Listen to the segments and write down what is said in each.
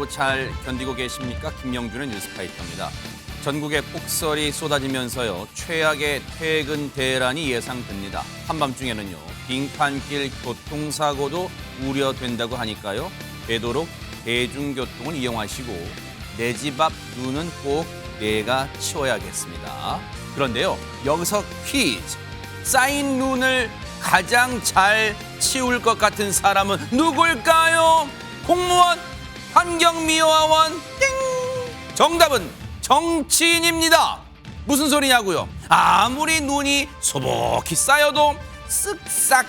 잘 견디고 계십니까? 김명준의 뉴스파이터입니다. 전국에 폭설이 쏟아지면서요. 최악의 퇴근 대란이 예상됩니다. 한밤중에는요. 빙판길 교통사고도 우려된다고 하니까요. 되도록 대중교통을 이용하시고 내 집 앞 눈은 꼭 내가 치워야겠습니다. 그런데요. 여기서 퀴즈. 쌓인 눈을 가장 잘 치울 것 같은 사람은 누굴까요? 공무원, 환경미화원, 띵! 정답은 정치인입니다. 무슨 소리냐고요? 아무리 눈이 소복히 쌓여도 쓱싹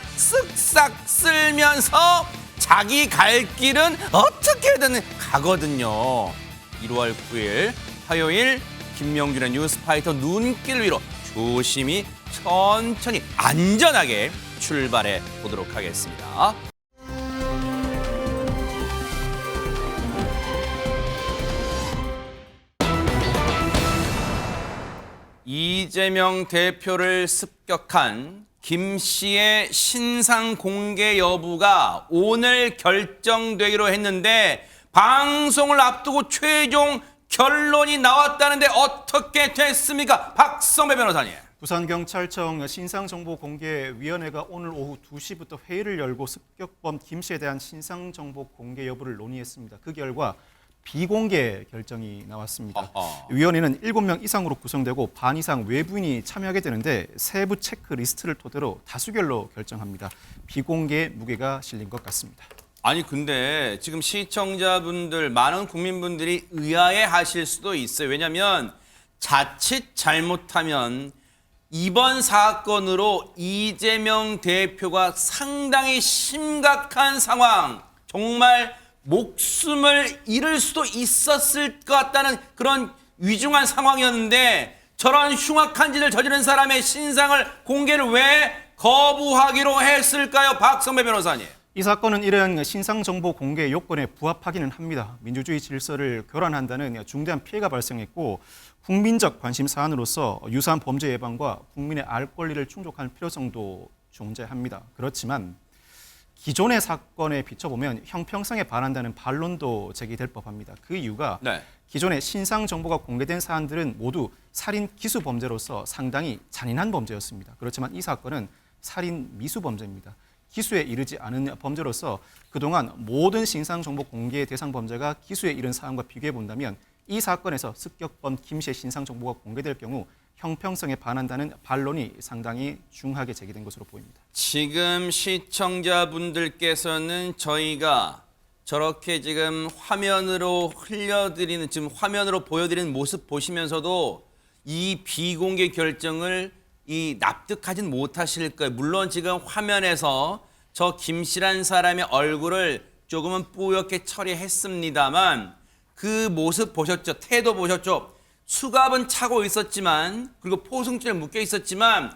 쓸면서 자기 갈 길은 어떻게든 가거든요. 1월 9일 화요일 김명준의 뉴스파이터 눈길 위로 조심히 천천히 안전하게 출발해 보도록 하겠습니다. 이재명 대표를 습격한 김 씨의 신상 공개 여부가 오늘 결정되기로 했는데 방송을 앞두고 최종 결론이 나왔다는데 어떻게 됐습니까? 박성배 변호사님. 부산경찰청 신상정보공개위원회가 오늘 오후 2시부터 회의를 열고 습격범 김 씨에 대한 신상정보 공개 여부를 논의했습니다. 그 결과 비공개 결정이 나왔습니다. 위원회는 7명 이상으로 구성되고 반 이상 외부인이 참여하게 되는데 세부 체크리스트를 토대로 다수결로 결정합니다. 비공개 무게가 실린 것 같습니다. 아니 근데 지금 시청자분들 많은 국민분들이 의아해하실 수도 있어요. 왜냐하면 자칫 잘못하면 이번 사건으로 이재명 대표가 상당히 심각한 상황, 정말 목숨을 잃을 수도 있었을 것 같다는 그런 위중한 상황이었는데 저런 흉악한 짓을 저지른 사람의 신상을 공개를 왜 거부하기로 했을까요? 박성배 변호사님. 이 사건은 이런 신상정보 공개 요건에 부합하기는 합니다. 민주주의 질서를 교란한다는 중대한 피해가 발생했고 국민적 관심 사안으로서 유사한 범죄 예방과 국민의 알 권리를 충족할 필요성도 존재합니다. 그렇지만 기존의 사건에 비춰보면 형평성에 반한다는 반론도 제기될 법합니다. 그 이유가 기존의 신상 정보가 공개된 사안들은 모두 살인 기수 범죄로서 상당히 잔인한 범죄였습니다. 그렇지만 이 사건은 살인 미수 범죄입니다. 기수에 이르지 않은 범죄로서 그동안 모든 신상 정보 공개 대상 범죄가 기수에 이른 사안과 비교해 본다면 이 사건에서 습격범 김 씨의 신상 정보가 공개될 경우 형평성에 반한다는 반론이 상당히 중하게 제기된 것으로 보입니다. 지금 시청자분들께서는 저희가 저렇게 지금 화면으로 흘려드리는, 지금 화면으로 보여드리는 모습 보시면서도 이 비공개 결정을 납득하진 못하실 거예요. 물론 지금 화면에서 저 김 씨란 사람의 얼굴을 조금은 뿌옇게 처리했습니다만 그 모습 보셨죠? 태도 보셨죠? 수갑은 차고 있었지만 그리고 포승줄에 묶여 있었지만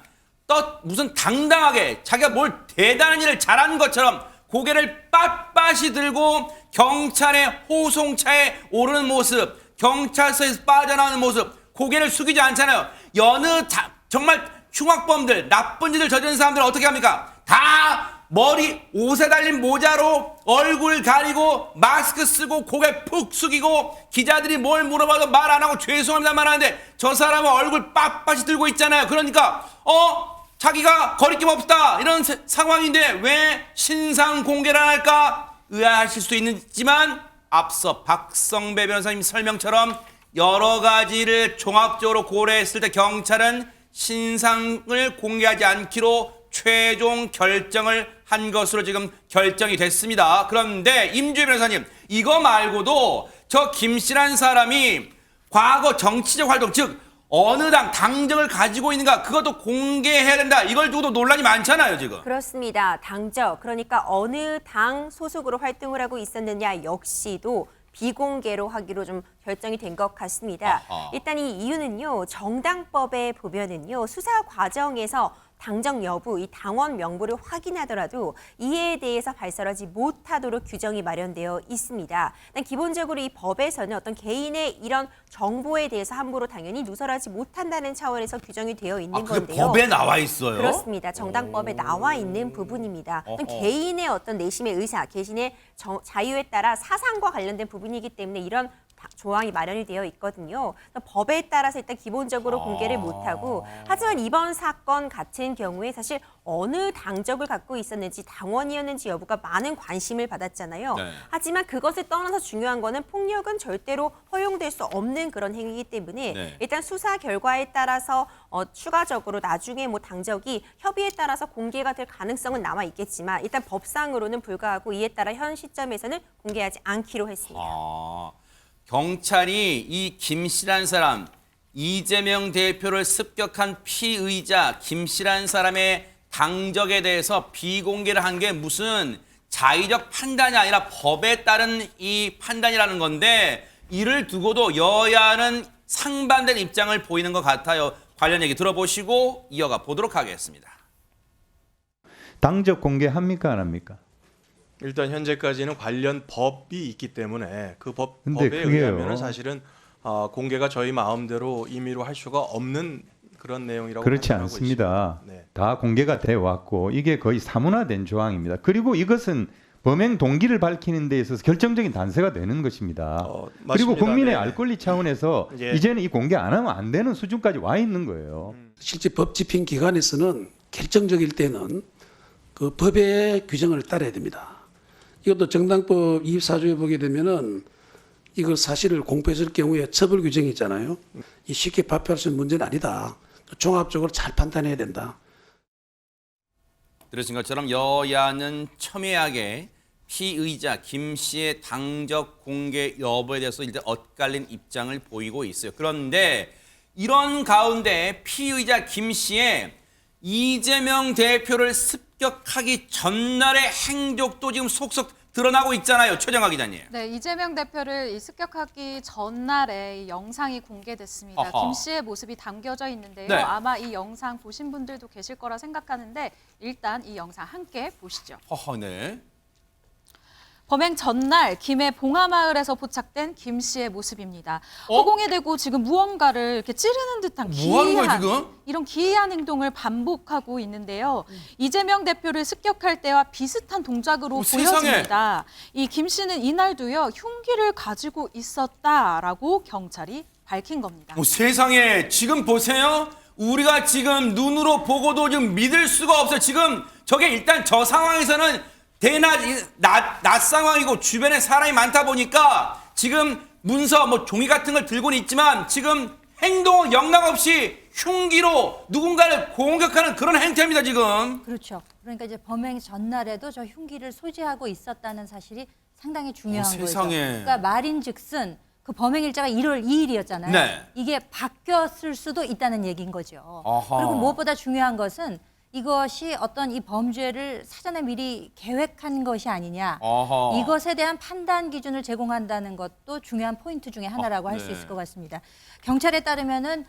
무슨 당당하게 자기가 뭘 대단한 일을 잘한 것처럼 고개를 빳빳이 들고 경찰의 호송차에 오르는 모습, 경찰서에서 빠져나오는 모습, 고개를 숙이지 않잖아요. 정말 흉악범들, 나쁜 짓을 저지른 사람들은 어떻게 합니까? 다 머리, 옷에 달린 모자로 얼굴 가리고 마스크 쓰고 고개 푹 숙이고 기자들이 뭘 물어봐도 말 안 하고 죄송합니다만 하는데 저 사람은 얼굴 빳빳이 들고 있잖아요. 그러니까 자기가 거리낌 없다 이런 상황인데 왜 신상 공개를 안 할까 의아하실 수 있지만 앞서 박성배 변호사님 설명처럼 여러 가지를 종합적으로 고려했을 때 경찰은 신상을 공개하지 않기로 최종 결정을 한 것으로 지금 결정이 됐습니다. 그런데 임주희 변호사님, 이거 말고도 저 김 씨란 사람이 과거 정치적 활동, 즉 어느 당적을 가지고 있는가 그것도 공개해야 된다. 이걸 두고도 논란이 많잖아요, 지금. 그렇습니다. 당적, 그러니까 어느 당 소속으로 활동을 하고 있었느냐 역시도 비공개로 하기로 좀 결정이 된 것 같습니다. 일단 이 이유는요. 정당법에 보면은요. 수사 과정에서 당적 여부, 이 당원 명부를 확인하더라도 이에 대해서 발설하지 못하도록 규정이 마련되어 있습니다. 일단 기본적으로 이 법에서는 어떤 개인의 이런 정보에 대해서 함부로 당연히 누설하지 못한다는 차원에서 규정이 되어 있는 그게 건데요. 법에 나와 있어요? 그렇습니다. 정당법에 나와 있는 부분입니다. 어떤 개인의 어떤 내심의 의사, 개인의 자유에 따라 사상과 관련된 부분이기 때문에 이런 조항이 마련이 되어 있거든요. 법에 따라서 일단 기본적으로 공개를 못하고, 하지만 이번 사건 같은 경우에 사실 어느 당적을 갖고 있었는지, 당원이었는지 여부가 많은 관심을 받았잖아요. 네. 하지만 그것을 떠나서 중요한 거는 폭력은 절대로 허용될 수 없는 그런 행위이기 때문에 네. 일단 수사 결과에 따라서 추가적으로 나중에 뭐 당적이 협의에 따라서 공개가 될 가능성은 남아 있겠지만 일단 법상으로는 불가하고, 이에 따라 현 시점에서는 공개하지 않기로 했습니다. 경찰이 이 김 씨란 사람, 이재명 대표를 습격한 피의자 김 씨란 사람의 당적에 대해서 비공개를 한 게 무슨 자의적 판단이 아니라 법에 따른 이 판단이라는 건데, 이를 두고도 여야는 상반된 입장을 보이는 것 같아요. 관련 얘기 들어보시고 이어가 보도록 하겠습니다. 당적 공개합니까 안 합니까? 일단 현재까지는 관련 법이 있기 때문에 그 근데 법에 그게요. 의하면은 사실은 공개가 저희 마음대로 임의로 할 수가 없는 그런 내용이라고 그렇지 판단하고 않습니다. 있습니다. 네. 다 공개가 돼 왔고 이게 거의 사문화된 조항입니다. 그리고 이것은 범행 동기를 밝히는 데 있어서 결정적인 단서가 되는 것입니다. 맞습니다. 그리고 국민의 네. 알 권리 차원에서 예. 이제는 이 공개 안 하면 안 되는 수준까지 와 있는 거예요. 실제 법 집행 기관에서는 결정적일 때는 그 법의 규정을 따라야 됩니다. 이것도 정당법 24조에 보게 되면은 이걸 사실을 공표했을 경우에 처벌 규정이 있잖아요. 이 쉽게 발표할 수 있는 문제는 아니다. 종합적으로 잘 판단해야 된다. 들으신 것처럼 여야는 첨예하게 피의자 김 씨의 당적 공개 여부에 대해서 일단 엇갈린 입장을 보이고 있어요. 그런데 이런 가운데 피의자 김 씨의 이재명 대표를 습격하기 전날의 행적도 지금 속속 드러나고 있잖아요. 최정화 기자님. 네, 이재명 대표를 습격하기 전날에 이 영상이 공개됐습니다. 어허. 김 씨의 모습이 담겨져 있는데요. 네. 아마 이 영상 보신 분들도 계실 거라 생각하는데 일단 이 영상 함께 보시죠. 네. 범행 전날 김해 봉하마을에서 포착된 김 씨의 모습입니다. 허공에 대고 지금 무언가를 이렇게 찌르는 듯한 뭐 하는 거야, 기이한 지금? 이런 기이한 행동을 반복하고 있는데요. 이재명 대표를 습격할 때와 비슷한 동작으로 세상에. 보여집니다. 이 김 씨는 이날도요 흉기를 가지고 있었다라고 경찰이 밝힌 겁니다. 세상에 지금 보세요. 우리가 지금 눈으로 보고도 지금 믿을 수가 없어요. 지금 저게 일단 저 상황에서는 낮 상황이고 주변에 사람이 많다 보니까 지금 문서 뭐 종이 같은 걸 들고는 있지만 지금 행동은 영락없이 흉기로 누군가를 공격하는 그런 행태입니다 지금. 그렇죠. 그러니까 이제 범행 전날에도 저 흉기를 소지하고 있었다는 사실이 상당히 중요한 거죠. 세상에. 그러니까 말인즉슨 그 범행 일자가 1월 2일이었잖아요. 네. 이게 바뀌었을 수도 있다는 얘기인 거죠. 아하. 그리고 무엇보다 중요한 것은 이것이 어떤 이 범죄를 사전에 미리 계획한 것이 아니냐. 아하. 이것에 대한 판단 기준을 제공한다는 것도 중요한 포인트 중에 하나라고 할 수 네. 있을 것 같습니다. 경찰에 따르면은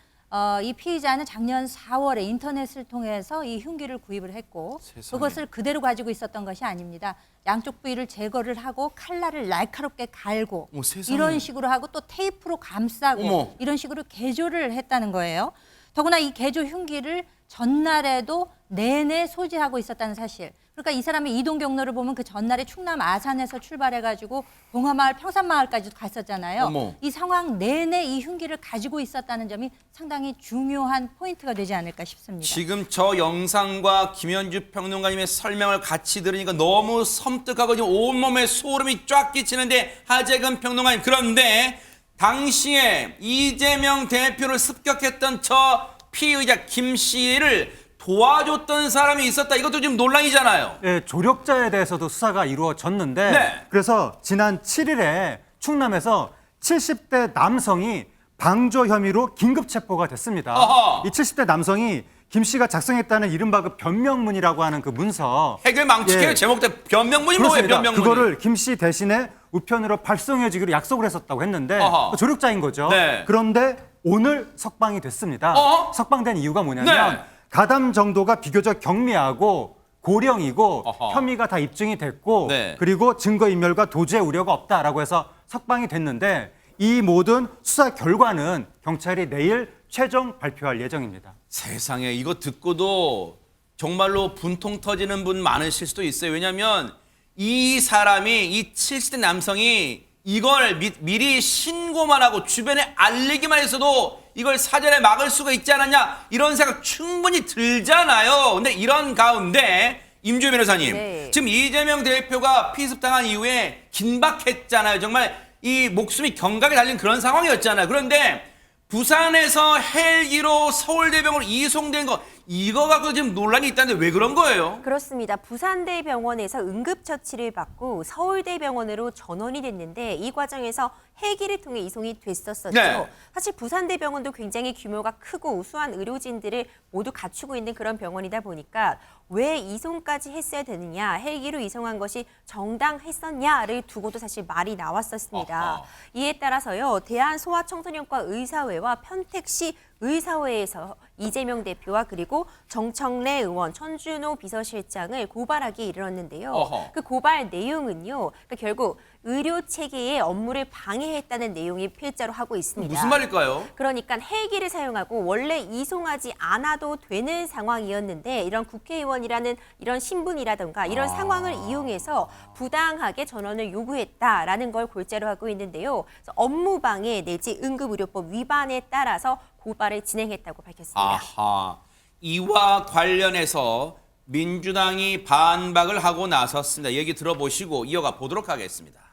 이 피의자는 작년 4월에 인터넷을 통해서 이 흉기를 구입을 했고 세상에. 그것을 그대로 가지고 있었던 것이 아닙니다. 양쪽 부위를 제거를 하고 칼날을 날카롭게 갈고 세상에. 이런 식으로 하고 또 테이프로 감싸고 어머. 이런 식으로 개조를 했다는 거예요. 더구나 이 개조 흉기를 전날에도 내내 소지하고 있었다는 사실. 그러니까 이 사람의 이동 경로를 보면 그 전날에 충남 아산에서 출발해가지고 봉하마을 평산마을까지도 갔었잖아요. 어머. 이 상황 내내 이 흉기를 가지고 있었다는 점이 상당히 중요한 포인트가 되지 않을까 싶습니다. 지금 저 영상과 김현주 평론가님의 설명을 같이 들으니까 너무 섬뜩하고 지금 온몸에 소름이 쫙 끼치는데 하재근 평론가님, 그런데 당시에 이재명 대표를 습격했던 저 피의자 김 씨를 도와줬던 사람이 있었다. 이것도 지금 논란이잖아요. 네, 조력자에 대해서도 수사가 이루어졌는데 네. 그래서 지난 7일에 충남에서 70대 남성이 방조 혐의로 긴급 체포가 됐습니다. 어허. 이 70대 남성이 김 씨가 작성했다는 이른바 그 변명문이라고 하는 그 문서 해결 망치게 예. 제목대 변명문이 뭐예요? 그렇습니다. 변명문이. 그거를 김 씨 대신에 우편으로 발송해 주기로 약속을 했었다고 했는데 어허. 조력자인 거죠. 네. 그런데 오늘 석방이 됐습니다. 석방된 이유가 뭐냐면 네. 가담 정도가 비교적 경미하고 고령이고 어허. 혐의가 다 입증이 됐고 네. 그리고 증거인멸과 도주의 우려가 없다라고 해서 석방이 됐는데 이 모든 수사 결과는 경찰이 내일 최종 발표할 예정입니다. 세상에 이거 듣고도 정말로 분통 터지는 분 많으실 수도 있어요. 왜냐하면 이 사람이 이 70대 남성이 이걸 미리 신고만 하고 주변에 알리기만 했어도 이걸 사전에 막을 수가 있지 않았냐 이런 생각 충분히 들잖아요. 근데 이런 가운데 임주혜 변호사님 네. 지금 이재명 대표가 피습당한 이후에 긴박했잖아요. 정말 이 목숨이 경각에 달린 그런 상황이었잖아요. 그런데 부산에서 헬기로 서울대병원으로 이송된 거 이거 갖고 지금 논란이 있다는데 왜 그런 거예요? 그렇습니다. 부산대병원에서 응급처치를 받고 서울대병원으로 전원이 됐는데 이 과정에서 헬기를 통해 이송이 됐었었죠. 네. 사실 부산대병원도 굉장히 규모가 크고 우수한 의료진들을 모두 갖추고 있는 그런 병원이다 보니까 왜 이송까지 했어야 되느냐, 헬기로 이송한 것이 정당했었냐를 두고도 사실 말이 나왔었습니다. 아하. 이에 따라서요, 대한소아청소년과 의사회와 평택시 의사회에서 이재명 대표와 그리고 정청래 의원, 천준호 비서실장을 고발하기에 이르렀는데요. 어허. 그 고발 내용은요, 그러니까 결국 의료 체계의 업무를 방해했다는 내용이 필자로 하고 있습니다. 무슨 말일까요? 그러니까 헬기를 사용하고 원래 이송하지 않아도 되는 상황이었는데 이런 국회의원이라는 이런 신분이라든가 이런 상황을 이용해서 부당하게 전원을 요구했다라는 걸 골자로 하고 있는데요. 그래서 업무방해 내지 응급의료법 위반에 따라서 고발을 진행했다고 밝혔습니다. 아하. 이와 관련해서 민주당이 반박을 하고 나섰습니다. 얘기 들어보시고 이어가 보도록 하겠습니다.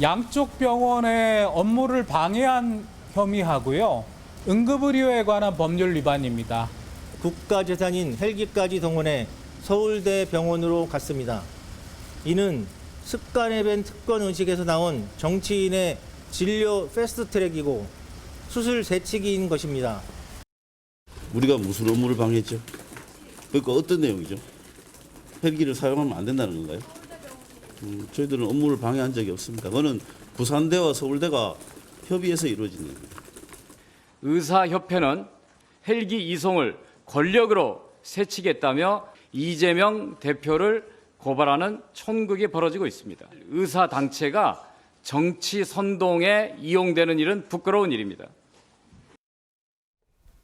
양쪽 병원의 업무를 방해한 혐의하고요. 응급의료에 관한 법률 위반입니다. 국가재산인 헬기까지 동원해 서울대 병원으로 갔습니다. 이는 습관에 밴 특권 의식에서 나온 정치인의 진료 패스트트랙이고 수술 새치기인 것입니다. 우리가 무슨 업무를 방해했죠? 그러니까 어떤 내용이죠? 헬기를 사용하면 안 된다는 건가요? 저희들은 업무를 방해한 적이 없습니다. 그거는 부산대와 서울대가 협의해서 이루어진 겁니다. 의사협회는 헬기 이송을 권력으로 새치겠다며 이재명 대표를 고발하는 촌극이 벌어지고 있습니다. 의사단체가 정치 선동에 이용되는 일은 부끄러운 일입니다.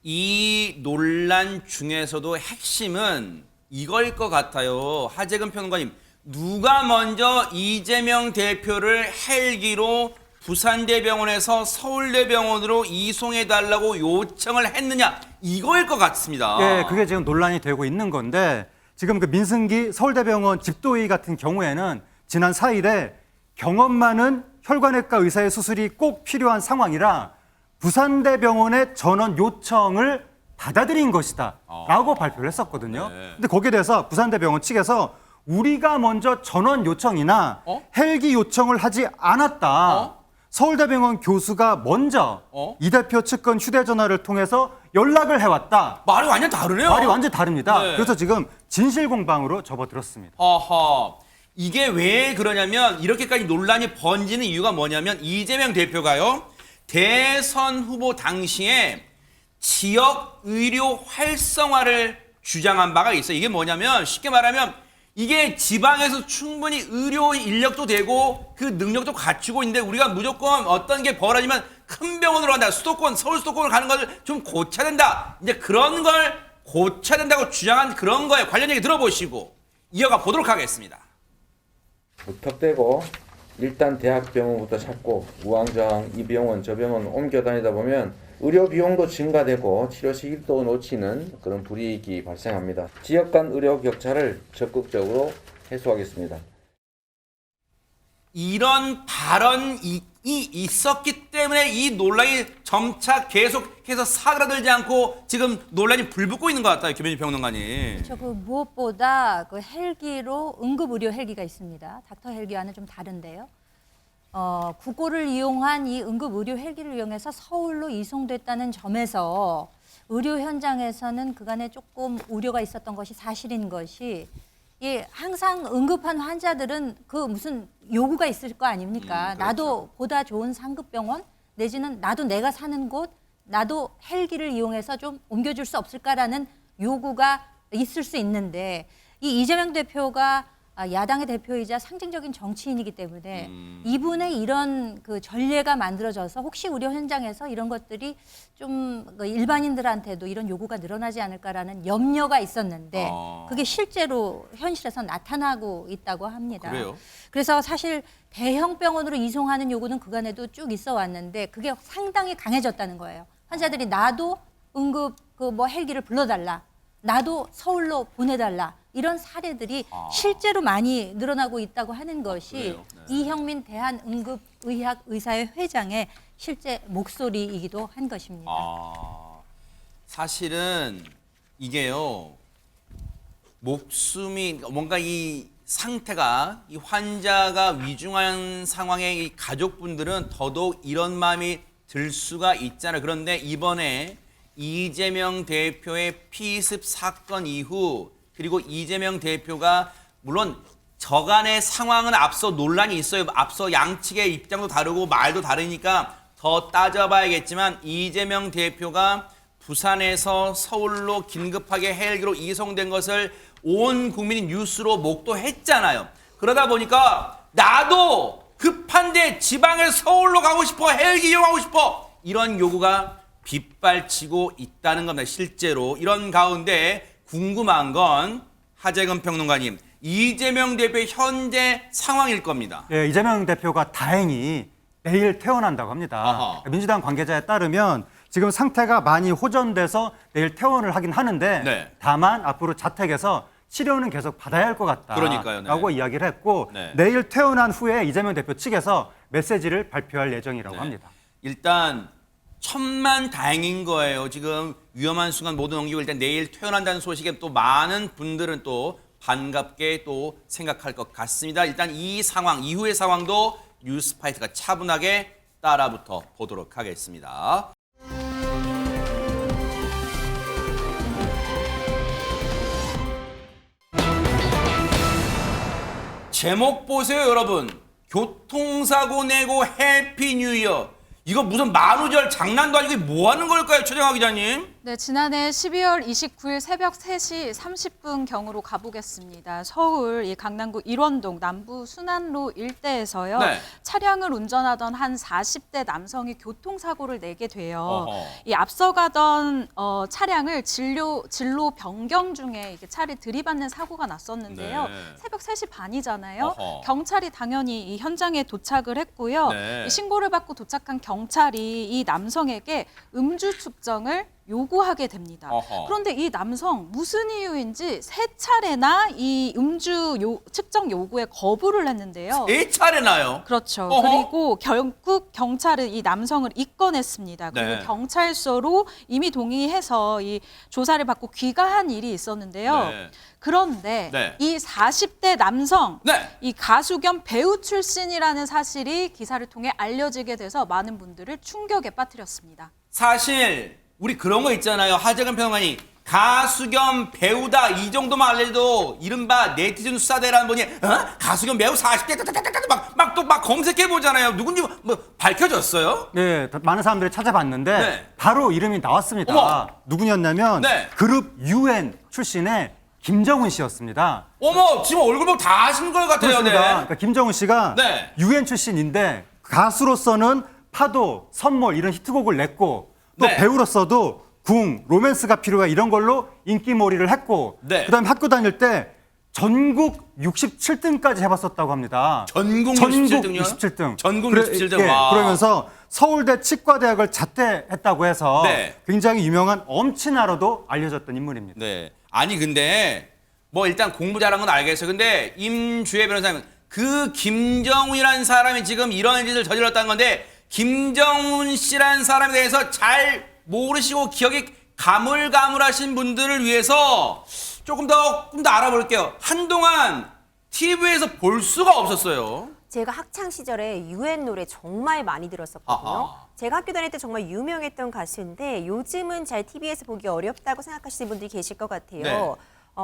이 논란 중에서도 핵심은 이거일 것 같아요. 하재근 평론가님, 누가 먼저 이재명 대표를 헬기로 부산대병원에서 서울대병원으로 이송해달라고 요청을 했느냐, 이거일 것 같습니다. 예, 그게 지금 논란이 되고 있는 건데 지금 그 민승기 서울대병원 집도의 같은 경우에는 지난 4일에 경험 많은 혈관외과 의사의 수술이 꼭 필요한 상황이라 부산대병원의 전원 요청을 받아들인 것이다 라고 발표를 했었거든요. 네. 근데 거기에 대해서 부산대병원 측에서 우리가 먼저 전원 요청이나 헬기 요청을 하지 않았다. 서울대병원 교수가 먼저 이 대표 측근 휴대전화를 통해서 연락을 해왔다. 말이 완전 다르네요. 말이 완전 다릅니다. 네. 그래서 지금 진실공방으로 접어들었습니다. 허허. 이게 왜 그러냐면 이렇게까지 논란이 번지는 이유가 뭐냐면 이재명 대표가요. 대선 후보 당시에 지역 의료 활성화를 주장한 바가 있어요. 이게 뭐냐면 쉽게 말하면 이게 지방에서 충분히 의료 인력도 되고 그 능력도 갖추고 있는데 우리가 무조건 어떤 게 벌어지면 큰 병원으로 간다. 수도권, 서울 수도권으로 가는 것을 좀 고쳐야 된다. 이제 그런 걸 고쳐야 된다고 주장한 그런 거에 관련 얘기 들어보시고 이어가 보도록 하겠습니다. 무턱대고 일단 대학병원부터 찾고 우왕좌왕 이 병원 저 병원 옮겨 다니다 보면 의료 비용도 증가되고 치료 시기도 놓치는 그런 불이익이 발생합니다. 지역 간 의료 격차를 적극적으로 해소하겠습니다. 이런 발언이 있었기 때문에 이 논란이 점차 계속해서 사그라들지 않고 지금 논란이 불붙고 있는 것 같아요. 김현희 평론가님. 그 무엇보다 그 헬기로 응급의료 헬기가 있습니다. 닥터 헬기와는 좀 다른데요. 국고를 이용한 이 응급의료 헬기를 이용해서 서울로 이송됐다는 점에서 의료 현장에서는 그간에 조금 우려가 있었던 것이 사실인 것이 예, 항상 응급한 환자들은 그 무슨 요구가 있을 거 아닙니까? 그렇죠. 나도 보다 좋은 상급병원 내지는 나도 내가 사는 곳, 나도 헬기를 이용해서 좀 옮겨줄 수 없을까라는 요구가 있을 수 있는데 이 이재명 대표가 야당의 대표이자 상징적인 정치인이기 때문에 이분의 이런 그 전례가 만들어져서 혹시 우리 현장에서 이런 것들이 좀 일반인들한테도 이런 요구가 늘어나지 않을까라는 염려가 있었는데 그게 실제로 현실에서 나타나고 있다고 합니다. 그래요? 그래서 사실 대형 병원으로 이송하는 요구는 그간에도 쭉 있어 왔는데 그게 상당히 강해졌다는 거예요. 환자들이 나도 응급 헬기를 불러달라. 나도 서울로 보내달라. 이런 사례들이 실제로 많이 늘어나고 있다고 하는 것이 이형민 대한응급의학의사회 회장의 실제 목소리이기도 한 것입니다. 사실은 이게요. 목숨이 뭔가 이 상태가 이 환자가 위중한 상황의 이 가족분들은 더더욱 이런 마음이 들 수가 있잖아요. 그런데 이번에 이재명 대표의 피습 사건 이후 그리고 이재명 대표가 물론 저간의 상황은 앞서 논란이 있어요. 앞서 양측의 입장도 다르고 말도 다르니까 더 따져봐야겠지만 이재명 대표가 부산에서 서울로 긴급하게 헬기로 이송된 것을 온 국민이 뉴스로 목도했잖아요. 그러다 보니까 나도 급한데 지방에 서울로 가고 싶어, 헬기 이용하고 싶어 이런 요구가 빗발치고 있다는 겁니다. 실제로 이런 가운데 궁금한 건 하재근 평론가님, 이재명 대표의 현재 상황일 겁니다. 예, 이재명 대표가 다행히 내일 퇴원한다고 합니다. 아하. 민주당 관계자에 따르면 지금 상태가 많이 호전돼서 내일 퇴원을 하긴 하는데 네. 다만 앞으로 자택에서 치료는 계속 받아야 할 것 같다. 그러니까요, 네. 라고 이야기를 했고 네. 내일 퇴원한 후에 이재명 대표 측에서 메시지를 발표할 예정이라고 합니다. 일단 천만 다행인 거예요. 지금 위험한 순간 모두 넘기고 일단 내일 퇴원한다는 소식에 또 많은 분들은 또 반갑게 또 생각할 것 같습니다. 일단 이 상황, 이후의 상황도 뉴스파이트가 차분하게 따라붙어 보도록 하겠습니다. 제목 보세요, 여러분. 교통사고 내고 해피 뉴 이어. 이거 무슨 만우절 장난도 아니고 뭐 하는 걸까요, 최정화 기자님? 네, 지난해 12월 29일 새벽 3시 30분경으로 가보겠습니다. 서울 이 강남구 일원동 남부 순환로 일대에서요. 네. 차량을 운전하던 한 40대 남성이 교통사고를 내게 돼요. 어허. 이 앞서가던 차량을 진로 변경 중에 이게 차를 들이받는 사고가 났었는데요. 네. 새벽 3시 반이잖아요. 어허. 경찰이 당연히 이 현장에 도착을 했고요. 네. 이 신고를 받고 도착한 경찰이 이 남성에게 음주 측정을 요구하게 됩니다. 어허. 그런데 이 남성 무슨 이유인지 3차례나 이 음주 측정 요구에 거부를 했는데요. 4차례나요? 그렇죠. 어허. 그리고 결국 경찰은 이 남성을 입건했습니다. 그리고 네. 경찰서로 이미 동의해서 이 조사를 받고 귀가한 일이 있었는데요. 네. 그런데 네. 이 40대 남성, 네. 이 가수 겸 배우 출신이라는 사실이 기사를 통해 알려지게 돼서 많은 분들을 충격에 빠뜨렸습니다. 사실 우리 그런 거 있잖아요. 하재근 평론가님. 가수 겸 배우다 이 정도만 알려도 이른바 네티즌 수사대라는 분이 가수 겸 배우 40대 막 검색해 보잖아요. 누군지 뭐 밝혀졌어요? 네, 많은 사람들이 찾아봤는데 네. 바로 이름이 나왔습니다. 어머. 누구냐면 네. 그룹 UN 출신의 김정은 씨였습니다. 어머, 지금 얼굴 보고 다 아시는 것 같아요. 그렇습니다. 네. 그러니까 김정은 씨가 네. UN 출신인데 가수로서는 파도, 선물 이런 히트곡을 냈고 또 네. 배우로서도 궁, 로맨스가 필요해 이런 걸로 인기몰이를 했고 네. 그다음에 학교 다닐 때 전국 67등까지 해봤었다고 합니다. 전국 67등요? 67등. 전국 67등. 예, 와. 그러면서 서울대 치과대학을 자퇴했다고 해서 네. 굉장히 유명한 엄친아로도 알려졌던 인물입니다. 네. 아니 근데 뭐 일단 공부 잘한 건 알겠어요. 근데 임주혜 변호사님, 그 김정훈이라는 사람이 지금 이런 짓을 저질렀다는 건데 김정훈 씨라는 사람에 대해서 잘 모르시고 기억이 가물가물하신 분들을 위해서 조금 더 알아볼게요. 한동안 TV에서 볼 수가 없었어요. 제가 학창 시절에 UN 노래 정말 많이 들었었거든요. 아하. 제가 학교 다닐 때 정말 유명했던 가수인데 요즘은 잘 TV에서 보기 어렵다고 생각하시는 분들이 계실 것 같아요. 네.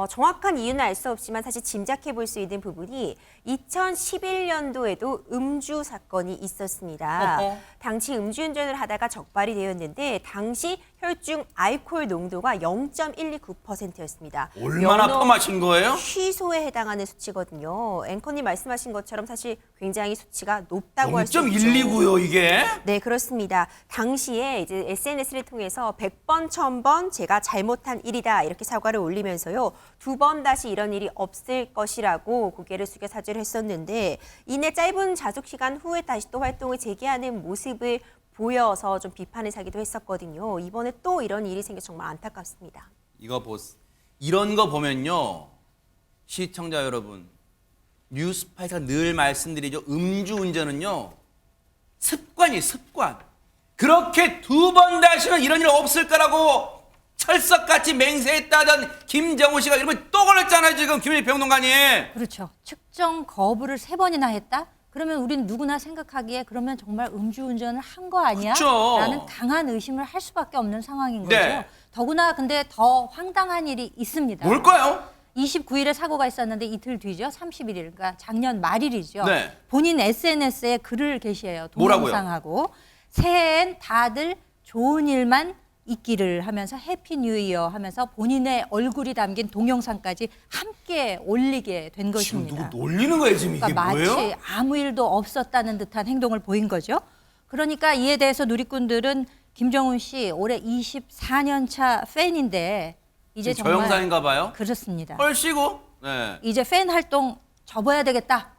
정확한 이유는 알 수 없지만 사실 짐작해 볼 수 있는 부분이 2011년도에도 음주 사건이 있었습니다. 당시 음주운전을 하다가 적발이 되었는데 당시 혈중 알코올 농도가 0.129%였습니다. 얼마나 퍼마신 거예요? 취소에 해당하는 수치거든요. 앵커님 말씀하신 것처럼 사실 굉장히 수치가 높다고 할 수 있죠. 0.129요 이게? 네, 그렇습니다. 당시에 이제 SNS를 통해서 100번, 1000번 제가 잘못한 일이다 이렇게 사과를 올리면서요. 2번 다시 이런 일이 없을 것이라고 고개를 숙여 사죄를 했었는데 이내 짧은 자숙 시간 후에 다시 또 활동을 재개하는 모습을 보여서 좀 비판을 사기도 했었거든요. 이번에 또 이런 일이 생겨 정말 안타깝습니다. 이런 거 보면요. 시청자 여러분, 뉴스파이터가 늘 말씀드리죠. 음주운전은요. 습관이에요, 습관. 그렇게 2번 다시는 이런 일 없을 거라고 철석같이 맹세했다던 김정은 씨가 이러면 또 걸렸잖아요, 지금 김일희 평론가님. 그렇죠. 측정 거부를 3번이나 했다? 그러면 우린 누구나 생각하기에 그러면 정말 음주운전을 한 거 아니야? 그렇죠. 라는 강한 의심을 할 수밖에 없는 상황인 거죠. 네. 더구나 근데 더 황당한 일이 있습니다. 뭘까요? 29일에 사고가 있었는데 이틀 뒤죠. 31일, 그러니까 작년 말일이죠. 네. 본인 SNS에 글을 게시해요. 뭐라고요? 동영상하고. 새해엔 다들 좋은 일만 있기를 하면서 해피 뉴 이어 하면서 본인의 얼굴이 담긴 동영상까지 함께 올리게 된 것입니다. 지금 누구 놀리는 거예요, 지금 이게 그러니까 뭐예요? 마치 아무 일도 없었다는 듯한 행동을 보인 거죠. 그러니까 이에 대해서 누리꾼들은 김정은 씨 올해 24년 차 팬인데 이제 저 정말 영상인가 봐요? 그렇습니다. 헐씨고. 네. 이제 팬 활동 접어야 되겠다.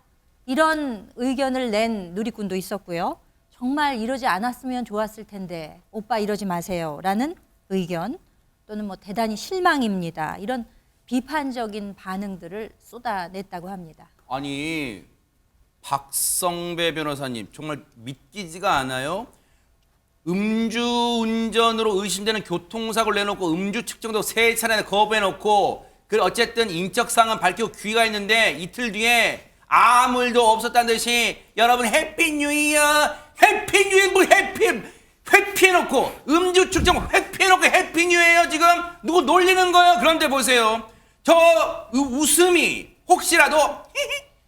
이런 의견을 낸 누리꾼도 있었고요. 정말 이러지 않았으면 좋았을 텐데 오빠 이러지 마세요 라는 의견 또는 뭐 대단히 실망입니다. 이런 비판적인 반응들을 쏟아냈다고 합니다. 아니 박성배 변호사님 정말 믿기지가 않아요. 음주운전으로 의심되는 교통사고를 내놓고 음주 측정도 3차례나 거부해놓고 그 어쨌든 인적사항은 밝히고 귀가했는데 이틀 뒤에 아무 일도 없었다는 듯이 여러분 해피 뉴 이어 해피 뉴 이어 뭐 회피해놓고 음주 측정 회피해놓고 해피 뉴 이어 지금 누구 놀리는 거예요? 그런데 보세요. 저 웃음이 혹시라도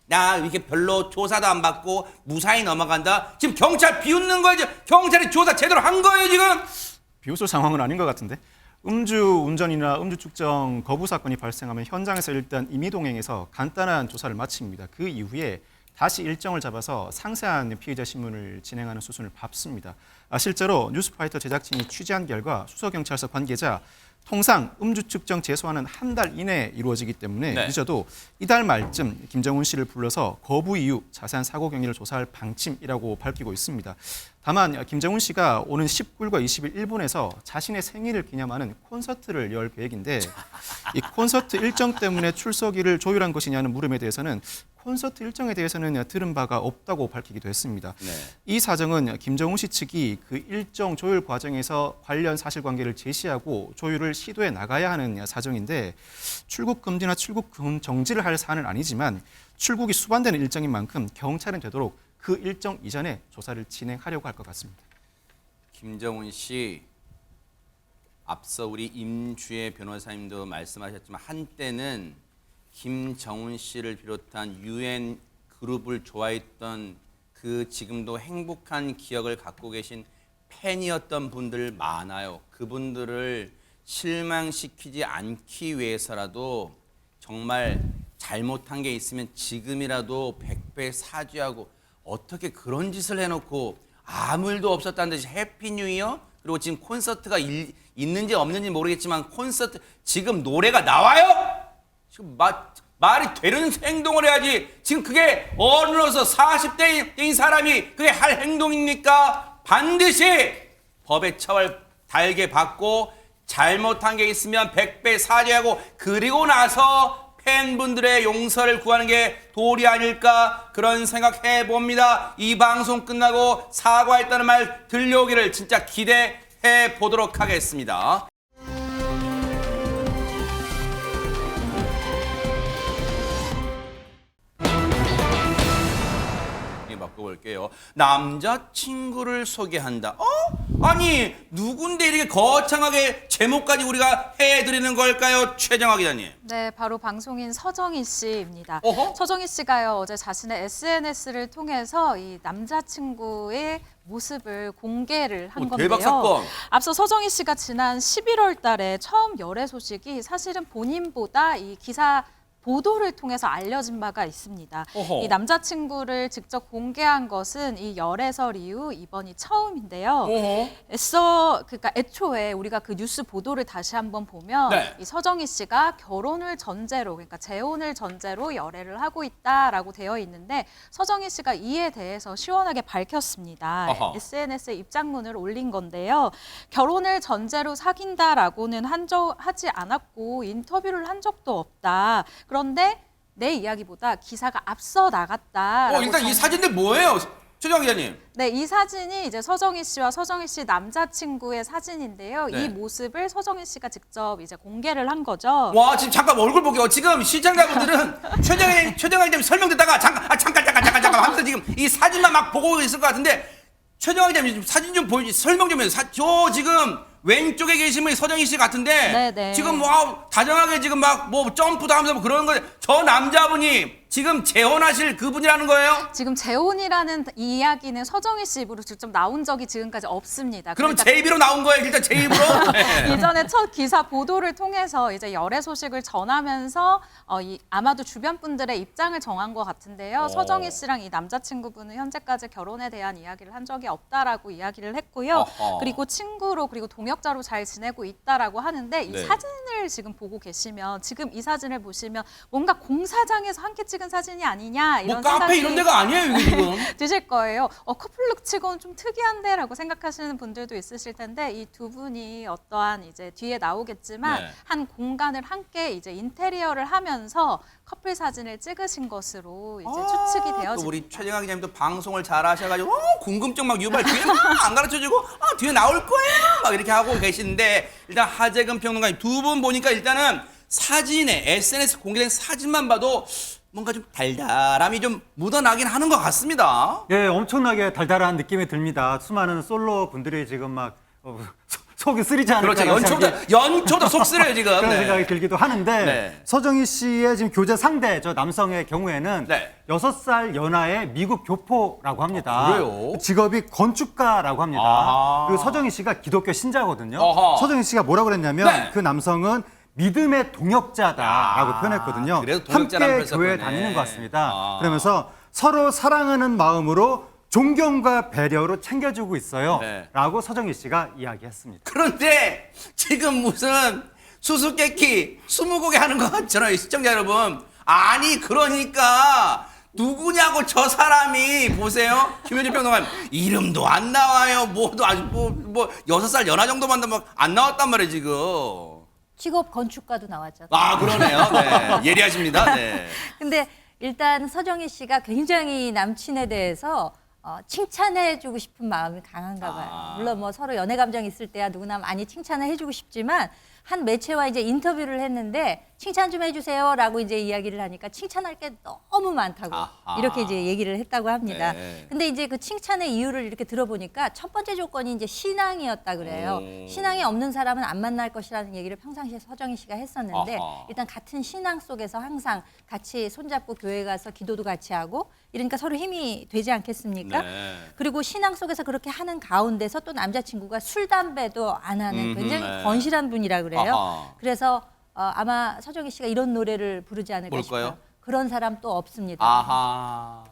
나 이렇게 별로 조사도 안 받고 무사히 넘어간다. 지금 경찰 비웃는 거예요. 지금 경찰이 조사 제대로 한 거예요 지금. 비웃을 상황은 아닌 것 같은데. 음주운전이나 음주측정 거부 사건이 발생하면 현장에서 일단 임의동행해서 간단한 조사를 마칩니다. 그 이후에 다시 일정을 잡아서 상세한 피의자 신문을 진행하는 수순을 밟습니다. 실제로 뉴스파이터 제작진이 취재한 결과 수서경찰서 관계자 통상 음주 측정 재소하는 한 달 이내에 이루어지기 때문에 네. 늦어도 이달 말쯤 김정은 씨를 불러서 거부 이유, 자세한 사고 경위를 조사할 방침이라고 밝히고 있습니다. 다만 김정은 씨가 오는 19일과 20일 일본에서 자신의 생일을 기념하는 콘서트를 열 계획인데 이 콘서트 일정 때문에 출석일을 조율한 것이냐는 물음에 대해서는 콘서트 일정에 대해서는 들은 바가 없다고 밝히기도 했습니다. 네. 이 사정은 김정은 씨 측이 그 일정 조율 과정에서 관련 사실관계를 제시하고 조율을 시도해 나가야 하는 사정인데 출국 금지나 출국 정지를 할 사안은 아니지만 출국이 수반되는 일정인 만큼 경찰은 되도록 그 일정 이전에 조사를 진행하려고 할 것 같습니다. 김정은 씨, 앞서 우리 임주혜 변호사님도 말씀하셨지만 한때는 김정은 씨를 비롯한 UN 그룹을 좋아했던 그 지금도 행복한 기억을 갖고 계신 팬이었던 분들 많아요. 그분들을 실망시키지 않기 위해서라도 정말 잘못한 게 있으면 지금이라도 100배 사죄하고 어떻게 그런 짓을 해놓고 아무 일도 없었다는 듯이 해피 뉴 이어? 그리고 지금 콘서트가 있는지 없는지 모르겠지만 콘서트 지금 노래가 나와요? 지금 말이 되는 행동을 해야지. 지금 그게 어른으로서 40대인 사람이 그게 할 행동입니까? 반드시 법의 처벌 달게 받고 잘못한 게 있으면 100배 사죄하고 그리고 나서 팬분들의 용서를 구하는 게 도리 아닐까 그런 생각해 봅니다. 이 방송 끝나고 사과했다는 말 들려오기를 진짜 기대해 보도록 하겠습니다. 바꿔볼게요. 남자친구를 소개한다. 아니 누군데 이렇게 거창하게 제목까지 우리가 해드리는 걸까요, 최정화 기자님? 네, 바로 방송인 서정희 씨입니다. 어허? 서정희 씨가요, 어제 자신의 SNS를 통해서 이 남자친구의 모습을 공개를 한 건데요. 대박 사건. 앞서 서정희 씨가 지난 11월 달에 처음 열애 소식이 사실은 본인보다 이 기사 보도를 통해서 알려진 바가 있습니다. 어허. 이 남자친구를 직접 공개한 것은 이 열애설 이후 이번이 처음인데요. 그러니까 애초에 우리가 그 뉴스 보도를 다시 한번 보면 네. 이 서정희 씨가 결혼을 전제로, 그러니까 재혼을 전제로 열애를 하고 있다라고 되어 있는데 서정희 씨가 이에 대해서 시원하게 밝혔습니다. 어허. SNS에 입장문을 올린 건데요. 결혼을 전제로 사귄다라고는 하지 않았고 인터뷰를 한 적도 없다. 그런데 내 이야기보다 기사가 앞서 나갔다. 일단 이 사진들 뭐예요, 최정화 기자님? 네, 이 사진이 이제 서정희 씨와 서정희 씨 남자친구의 사진인데요. 네. 이 모습을 서정희 씨가 직접 이제 공개를 한 거죠. 와, 지금 잠깐 얼굴 보게요. 지금 시청자분들은 최정화 기자님 설명 듣다가 잠깐 하면서 지금 이 사진만 막 보고 있을 것 같은데 최정화 기자님 사진 좀 설명 좀 해주세요. 저 지금 왼쪽에 계신 분이 서정희 씨 같은데 네네. 지금 다정하게 지금 막 뭐 점프도 하면서 뭐 그런 거, 저 남자분이 지금 재혼하실 그분이라는 거예요? 지금 재혼이라는 이야기는 서정희 씨 입으로 직접 나온 적이 지금까지 없습니다. 그럼 그러니까 제 입으로 나온 거예요? 일단 제 입으로? 네. 예전에 첫 기사 보도를 통해서 이제 열애 소식을 전하면서 아마도 주변 분들의 입장을 정한 것 같은데요. 서정희 씨랑 이 남자친구분은 현재까지 결혼에 대한 이야기를 한 적이 없다라고 이야기를 했고요. 어허. 그리고 친구로 그리고 동역자로 잘 지내고 있다라고 하는데 이 네. 사진을 지금 보고 계시면 지금 이 사진을 보시면 뭔가 공사장에서 함께 찍은 사진이 아니냐 이런 뭐 카페 생각이 이런 데가 아니에요, 이게 지금. 드실 거예요. 커플룩 치고는 좀 특이한데라고 생각하시는 분들도 있으실 텐데 이 두 분이 어떠한 이제 뒤에 나오겠지만 네. 한 공간을 함께 이제 인테리어를 하면서 커플 사진을 찍으신 것으로 이제 추측이 또 되어집니다. 우리 최정화 기자님도 방송을 잘 하셔가지고 궁금증 막 유발 뒤에 막 안 가르쳐주고 뒤에 나올 거예요 막 이렇게 하고 계시는데 일단 하재근 평론가님 두 분 보니까 일단은 사진에 SNS 공개된 사진만 봐도 뭔가 좀 달달함이 좀 묻어나긴 하는 것 같습니다. 예, 엄청나게 달달한 느낌이 듭니다. 수많은 솔로 분들이 지금 막 속이 쓰리지 않을까. 그렇죠. 연초도 속 쓰려요 지금. 그런 네. 생각이 들기도 하는데 네. 서정희 씨의 지금 교제 상대 저 남성의 경우에는 네. 6살 연하의 미국 교포라고 합니다. 그래요? 직업이 건축가라고 합니다. 아하. 그리고 서정희 씨가 기독교 신자거든요. 어허. 서정희 씨가 뭐라고 그랬냐면 네. 그 남성은 믿음의 동역자다라고 표현했거든요. 그래서 동역자라는 함께 표현을 썼군요. 교회에 다니는 것 같습니다. 아. 그러면서 서로 사랑하는 마음으로 존경과 배려로 챙겨주고 있어요. 네. 라고 서정희 씨가 이야기했습니다. 그런데 지금 무슨 수수께끼 20곡에 하는 것 같잖아요, 시청자 여러분. 아니 그러니까 누구냐고 저 사람이 보세요. 김현준 평론가님 이름도 안 나와요. 뭐도 아주 뭐 6살 연하 정도만 막 안 나왔단 말이에요 지금. 직업 건축가도 나왔죠. 아 그러네요. 네. 예리하십니다. 네. 근데 일단 서정희 씨가 굉장히 남친에 대해서 칭찬해주고 싶은 마음이 강한가 봐요. 물론 뭐 서로 연애 감정이 있을 때야 누구나 많이 칭찬을 해주고 싶지만 한 매체와 이제 인터뷰를 했는데 칭찬 좀 해주세요라고 이제 이야기를 하니까 칭찬할 게 너무 많다고 아하. 이렇게 이제 얘기를 했다고 합니다. 네. 근데 이제 그 칭찬의 이유를 이렇게 들어보니까 첫 번째 조건이 이제 신앙이었다 그래요. 신앙이 없는 사람은 안 만날 것이라는 얘기를 평상시에 서정희 씨가 했었는데 아하. 일단 같은 신앙 속에서 항상 같이 손잡고 교회 가서 기도도 같이 하고 이러니까 서로 힘이 되지 않겠습니까? 네. 그리고 신앙 속에서 그렇게 하는 가운데서 또 남자친구가 술, 담배도 안 하는 굉장히 네. 건실한 분이라 그래요. 아하. 그래서 아마 서정희 씨가 이런 노래를 부르지 않을까 뭘까요? 싶어요. 그런 사람 또 없습니다. 아하.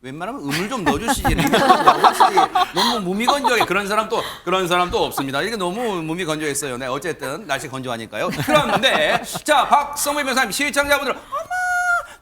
웬만하면 음을 좀 넣어주시지. 확실히 너무 무미건조하게 그런 사람 또 없습니다. 이게 너무 무미건조했어요. 네, 어쨌든 날씨 건조하니까요. 그런데 자 박성민 변호사님 시청자분들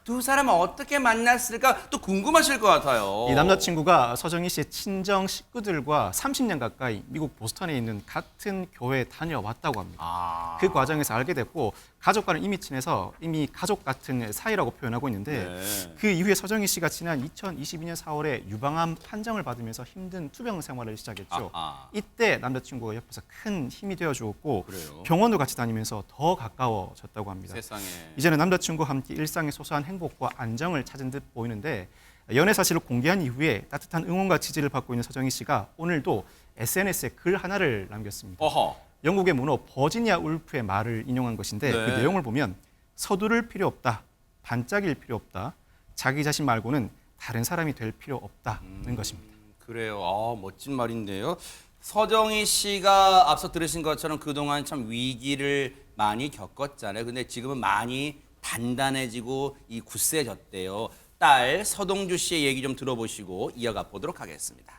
두 사람은 어떻게 만났을까 또 궁금하실 것 같아요. 이 남자친구가 서정희 씨의 친정 식구들과 30년 가까이 미국 보스턴에 있는 같은 교회에 다녀왔다고 합니다. 그 과정에서 알게 됐고 가족과는 이미 친해서 이미 가족 같은 사이라고 표현하고 있는데 네. 그 이후에 서정희 씨가 지난 2022년 4월에 유방암 판정을 받으면서 힘든 투병 생활을 시작했죠. 아하. 이때 남자친구가 옆에서 큰 힘이 되어주었고 그래요? 병원도 같이 다니면서 더 가까워졌다고 합니다. 세상에. 이제는 남자친구와 함께 일상의 소소한 행복과 안정을 찾은 듯 보이는데 연애 사실을 공개한 이후에 따뜻한 응원과 지지를 받고 있는 서정희 씨가 오늘도 SNS에 글 하나를 남겼습니다. 어허. 영국의 문호 버지니아 울프의 말을 인용한 것인데 네. 그 내용을 보면 서두를 필요 없다, 반짝일 필요 없다, 자기 자신 말고는 다른 사람이 될 필요 없다는 것입니다. 그래요. 멋진 말인데요. 서정희 씨가 앞서 들으신 것처럼 그동안 참 위기를 많이 겪었잖아요. 근데 지금은 많이 단단해지고 이 굳세졌대요. 딸 서동주 씨의 얘기 좀 들어보시고 이어가 보도록 하겠습니다.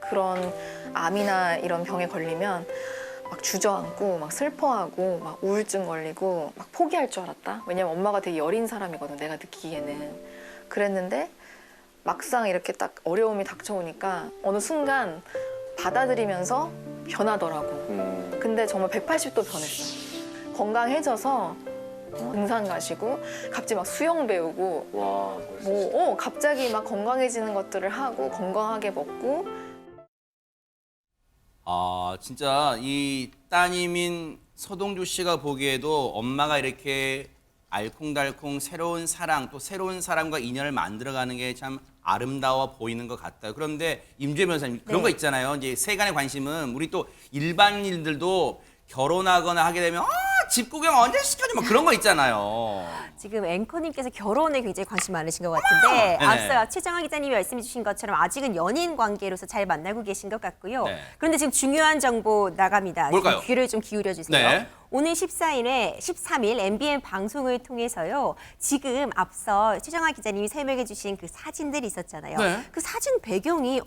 그런 암이나 이런 병에 걸리면 막 주저앉고 막 슬퍼하고 막 우울증 걸리고 막 포기할 줄 알았다. 왜냐면 엄마가 되게 여린 사람이거든, 내가 느끼기에는. 그랬는데 막상 이렇게 딱 어려움이 닥쳐오니까 어느 순간 받아들이면서 변하더라고. 근데 정말 180도 변했어. 건강해져서 등산 가시고 갑자기 막 수영 배우고 갑자기 막 건강해지는 것들을 하고 건강하게 먹고. 진짜 이 따님인 서동주 씨가 보기에도 엄마가 이렇게 알콩달콩 새로운 사랑, 또 새로운 사람과 인연을 만들어가는 게 참 아름다워 보이는 것 같아요. 그런데 임주혜 변호사님, 그런 거 있잖아요. 이제 세간의 관심은 우리 또 일반인들도 결혼하거나 하게 되면 집 구경 언제 시켜줘? 막 그런 거 있잖아요. 지금 앵커님께서 결혼에 굉장히 관심 많으신 것 같은데 네네. 앞서 최정아 기자님이 말씀해 주신 것처럼 아직은 연인 관계로서 잘 만나고 계신 것 같고요. 네. 그런데 지금 중요한 정보 나갑니다. 뭘까요? 지금 귀를 좀 기울여 주세요. 네. 오늘 13일 MBN 방송을 통해서요. 지금 앞서 최정아 기자님이 설명해 주신 그 사진들이 있었잖아요. 네. 그 사진 배경이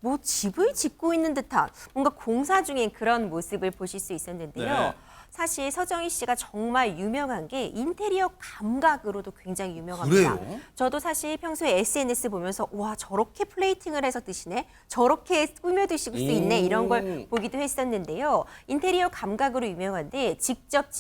뭐 집을 짓고 있는 듯한 뭔가 공사 중인 그런 모습을 보실 수 있었는데요. 네. 사실 서정희 씨가 정말 유명한 게 인테리어 감각으로도 굉장히 유명합니다. 그래요? 저도 사실 평소에 SNS 보면서 와 저렇게 플레이팅을 해서 드시네, 저렇게 꾸며 드실 수 있네 이런 걸 보기도 했었는데요. 인테리어 감각으로 유명한데 직접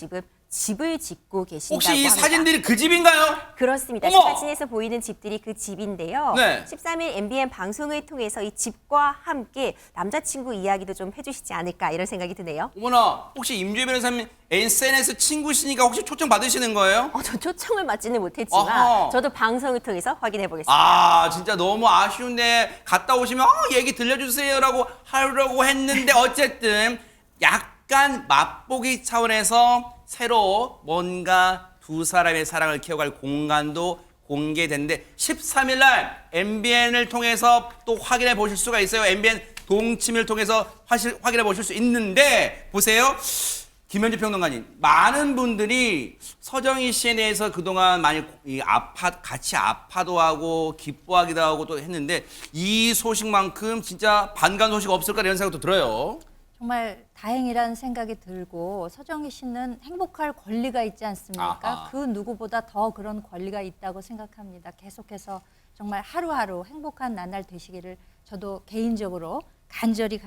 집을 짓고 계신다고 혹시 이 합니다. 사진들이 그 집인가요? 그렇습니다. 어머! 사진에서 보이는 집들이 그 집인데요. 네. 13일 MBN 방송을 통해서 이 집과 함께 남자친구 이야기도 좀 해주시지 않을까 이런 생각이 드네요. 어머나, 혹시 임주혜 변호사님 SNS 친구시니까 혹시 초청 받으시는 거예요? 저 초청을 받지는 못했지만 어허. 저도 방송을 통해서 확인해 보겠습니다. 진짜 너무 아쉬운데 갔다 오시면 얘기 들려주세요라고 하려고 했는데 어쨌든 약간 맛보기 차원에서 새로 뭔가 두 사람의 사랑을 키워갈 공간도 공개됐는데 13일 날 MBN을 통해서 또 확인해 보실 수가 있어요. MBN 동침을 통해서 확인해 보실 수 있는데 보세요. 김현주 평론가님, 많은 분들이 서정희 씨에 대해서 그동안 많이 같이 아파도 하고 기뻐하기도 하고 또 했는데 이 소식만큼 진짜 반가운 소식 없을까 이런 생각도 들어요. 정말 다행이라는 생각이 들고 서정희 씨는 행복할 권리가 있지 않습니까? 아하. 그 누구보다 더 그런 권리가 있다고 생각합니다. 계속해서 정말 하루하루 행복한 나날 되시기를 저도 개인적으로 간절히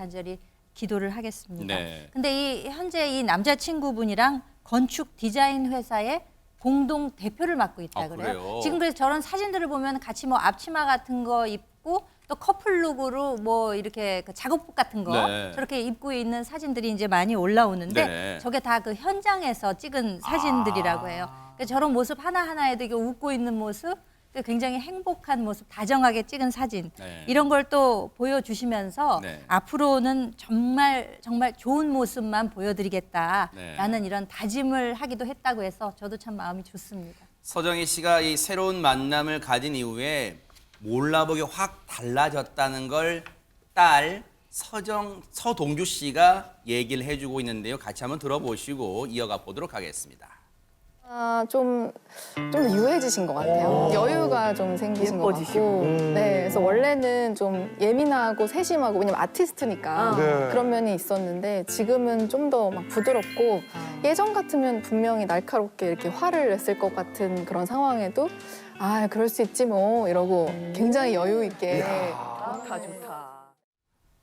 기도를 하겠습니다. 네. 근데 현재 이 남자친구분이랑 건축 디자인 회사의 공동 대표를 맡고 있다 그래요. 그래요? 지금 그래서 저런 사진들을 보면 같이 뭐 앞치마 같은 거 입고 또 커플룩으로 뭐 이렇게 그 작업복 같은 거 네. 저렇게 입고 있는 사진들이 이제 많이 올라오는데 네. 저게 다 그 현장에서 찍은 사진들이라고 해요. 그러니까 저런 모습 하나하나에도 이게 웃고 있는 모습, 굉장히 행복한 모습, 다정하게 찍은 사진 네. 이런 걸 또 보여주시면서 네. 앞으로는 정말 좋은 모습만 보여드리겠다라는 네. 이런 다짐을 하기도 했다고 해서 저도 참 마음이 좋습니다. 서정희 씨가 이 새로운 만남을 가진 이후에 몰라보게 확 달라졌다는 걸 딸 서동주 씨가 얘기를 해주고 있는데요. 같이 한번 들어보시고 이어가 보도록 하겠습니다. 좀 유해지신 것 같아요. 여유가 좀 생기신 것 같고. 네, 그래서 원래는 좀 예민하고 세심하고 왜냐면 아티스트니까 네. 그런 면이 있었는데 지금은 좀 더 막 부드럽고 예전 같으면 분명히 날카롭게 이렇게 화를 냈을 것 같은 그런 상황에도 그럴 수 있지 뭐 이러고 굉장히 여유 있게. 좋다.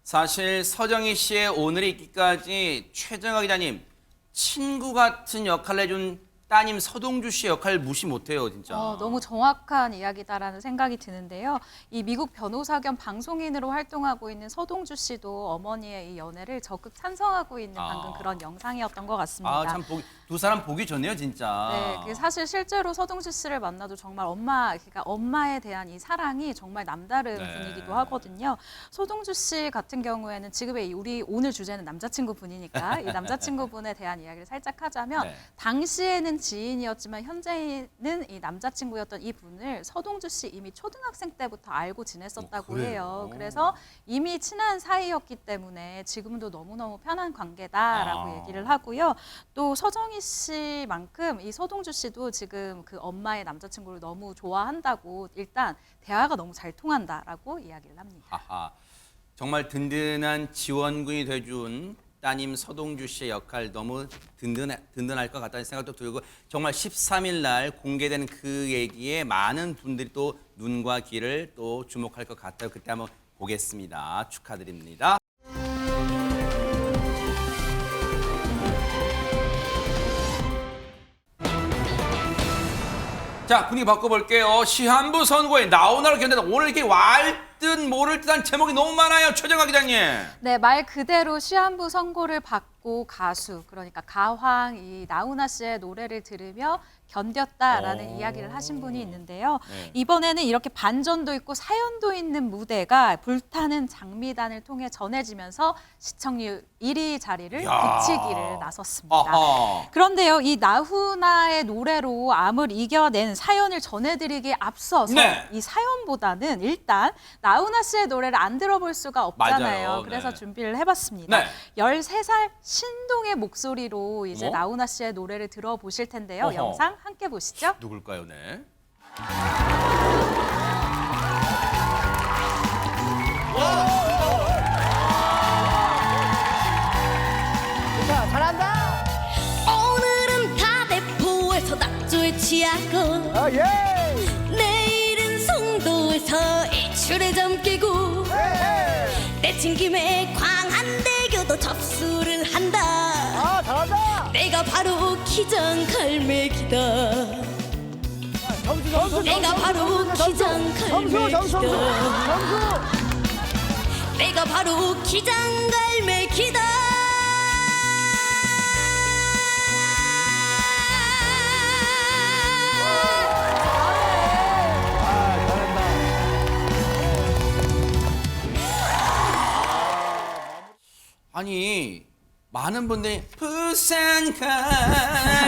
사실 서정희 씨의 오늘에 있기까지 최정아 기자님 친구 같은 역할을 해준 따님 서동주 씨 역할 무시 못해요, 진짜. 너무 정확한 이야기다라는 생각이 드는데요. 이 미국 변호사 겸 방송인으로 활동하고 있는 서동주 씨도 어머니의 이 연애를 적극 찬성하고 있는 방금 그런 영상이었던 것 같습니다. 참 두 사람 보기 좋네요, 진짜. 네, 그 사실 실제로 서동주 씨를 만나도 정말 그러니까 엄마에 대한 이 사랑이 정말 남다른 분이기도 하거든요. 서동주 씨 같은 경우에는 지금의 우리 오늘 주제는 남자친구 분이니까 이 남자친구 분에 대한 이야기를 살짝 하자면 당시에는 지인이었지만 현재는 이 남자친구였던 이 분을 서동주 씨 이미 초등학생 때부터 알고 지냈었다고 해요. 그래서 이미 친한 사이였기 때문에 지금도 너무너무 편한 관계다라고 얘기를 하고요. 또 서정희 씨만큼 이 서동주 씨도 지금 그 엄마의 남자친구를 너무 좋아한다고 일단 대화가 너무 잘 통한다라고 이야기를 합니다. 정말 든든한 지원군이 돼준 따님 서동주 씨의 역할 너무 든든할 것 같다는 생각도 들고 정말 13일 날 공개되는 그 얘기에 많은 분들이 또 눈과 귀를 또 주목할 것 같아요. 그때 한번 보겠습니다. 축하드립니다. 자, 분위기 바꿔볼게요. 시한부 선거에 나오나를 견딘다. 오늘 이렇게 듯 모를 듯한 제목이 너무 많아요. 최정아 기자님. 네, 말 그대로 시한부 선고를 받고 가수, 그러니까 가황 이 나훈아 씨의 노래를 들으며 견뎠다라는 이야기를 하신 분이 있는데요. 이번에는 이렇게 반전도 있고 사연도 있는 무대가 불타는 장미단을 통해 전해지면서 시청률 1위 자리를 붙이기를 나섰습니다. 그런데요, 이 나훈아의 노래로 암을 이겨낸 사연을 전해드리기에 앞서서 이 사연보다는 일단 나훈아 씨의 노래를 안 들어볼 수가 없잖아요. 맞아요. 그래서 준비를 해봤습니다. 13살 신동의 목소리로 이제 나훈아 씨의 노래를 들어보실 텐데요. 영상 함께 보시죠. 누굴까요, 네? 잘한다. 오늘은 다대포에서 낙조에 취하고 내일은 송도에서 일출에 끼고 내친 김에 광안대교도 접수를 한다. 잘한다. 내가 바로 기장갈매기다. 내가 바로 기장갈매기다. 내가 바로 기장갈매기다. 아니 많은 분들이 부산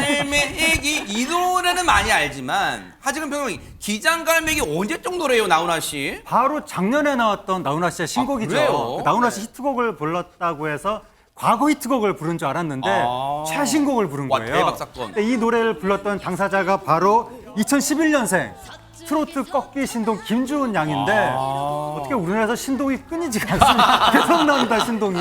갈매기 이 노래는 많이 알지만 하지금 평론이 기장갈매기 언제적 노래예요, 나훈아 씨? 바로 작년에 나왔던 나훈아 씨의 신곡이죠. 나훈아 씨 히트곡을 불렀다고 해서 과거 히트곡을 부른 줄 알았는데 최신곡을 부른 거예요. 대박 사건. 근데 이 노래를 불렀던 당사자가 바로 2011년생 트로트 꺾기 신동 김주은 양인데 어떻게 우리나라에서 신동이 끊이지가 않습니다. 계속 나온다, 신동이.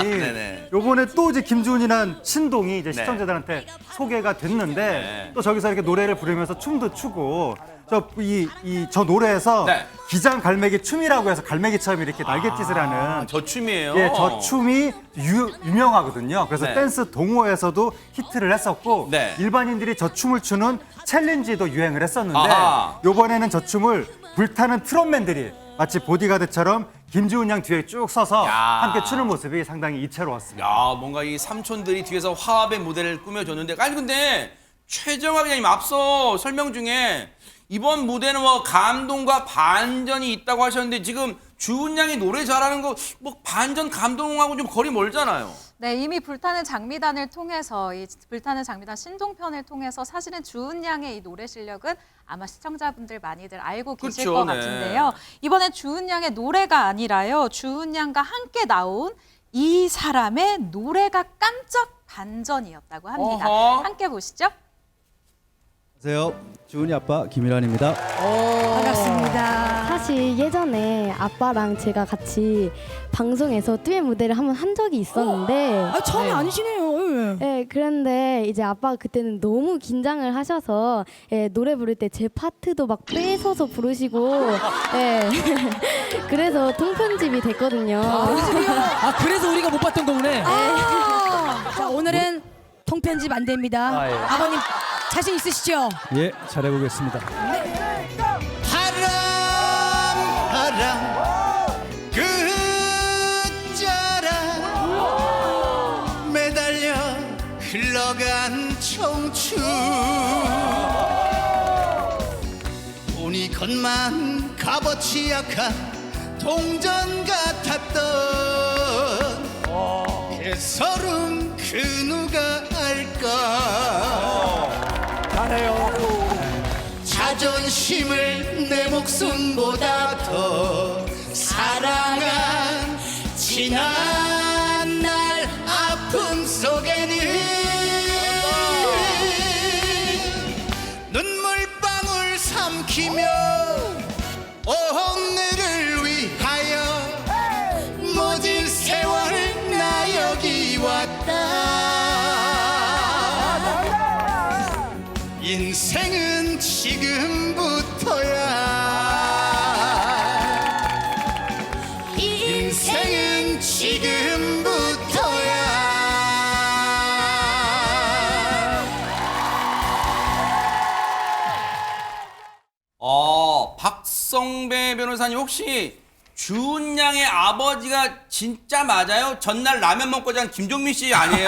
요번에 또 이제 김주은이란 신동이 이제 시청자들한테 소개가 됐는데 또 저기서 이렇게 노래를 부르면서 춤도 추고 저 노래에서 기장 갈매기 춤이라고 해서 갈매기처럼 이렇게 날갯짓을 하는 저 춤이에요. 예, 저 춤이 유명하거든요. 그래서 댄스 동호회에서도 히트를 했었고 일반인들이 저 춤을 추는 챌린지도 유행을 했었는데 이번에는 저 춤을 불타는 트롯맨들이 마치 보디가드처럼 김주은 양 뒤에 쭉 서서 함께 추는 모습이 상당히 이채로웠습니다. 뭔가 이 삼촌들이 뒤에서 화합의 무대를 꾸며줬는데 아니 근데 최정아 기자님 앞서 설명 중에 이번 무대는 뭐 감동과 반전이 있다고 하셨는데 지금 주은 양이 노래 잘하는 거 뭐 반전 감동하고 좀 거리 멀잖아요. 네, 이미 불타는 장미단을 통해서 이 불타는 장미단 신동편을 통해서 사실은 주은 양의 이 노래 실력은 아마 시청자분들 많이들 알고 계실 것 같은데요. 이번엔 주은 양의 노래가 아니라요. 주은 양과 함께 나온 이 사람의 노래가 깜짝 반전이었다고 합니다. 함께 보시죠. 안녕하세요. 주은이 아빠 김일환입니다. 반갑습니다. 사실 예전에 아빠랑 제가 같이 방송에서 듀엣 무대를 한번 한 적이 있었는데 처음이 아니시네요. 네, 그런데 이제 아빠가 그때는 너무 긴장을 하셔서 노래 부를 때 제 파트도 막 뺏어서 부르시고 그래서 통편집이 됐거든요. 그래서 우리가 못 봤던 거구나. 자, 오늘은 통편집 안 됩니다. 아버님 자신 있으시죠? 예, 잘해보겠습니다. 바람 끝자락 매달려 흘러간 청춘 돈이 겉만 값어치 약한 동전 같았던 개서름 그 누가 알까 잘해요 자존심을 내 목숨보다 더 사랑한 지난 날 아픔 속에는 눈물방울 삼키며 오늘을 위하여 모든 세월 나 여기 왔다 인생은 지금부터야 인생은 지금부터야 박성배 변호사님 혹시 주은 양의 아버지가 진짜 맞아요? 전날 라면 먹고 잔 김종민 씨 아니에요?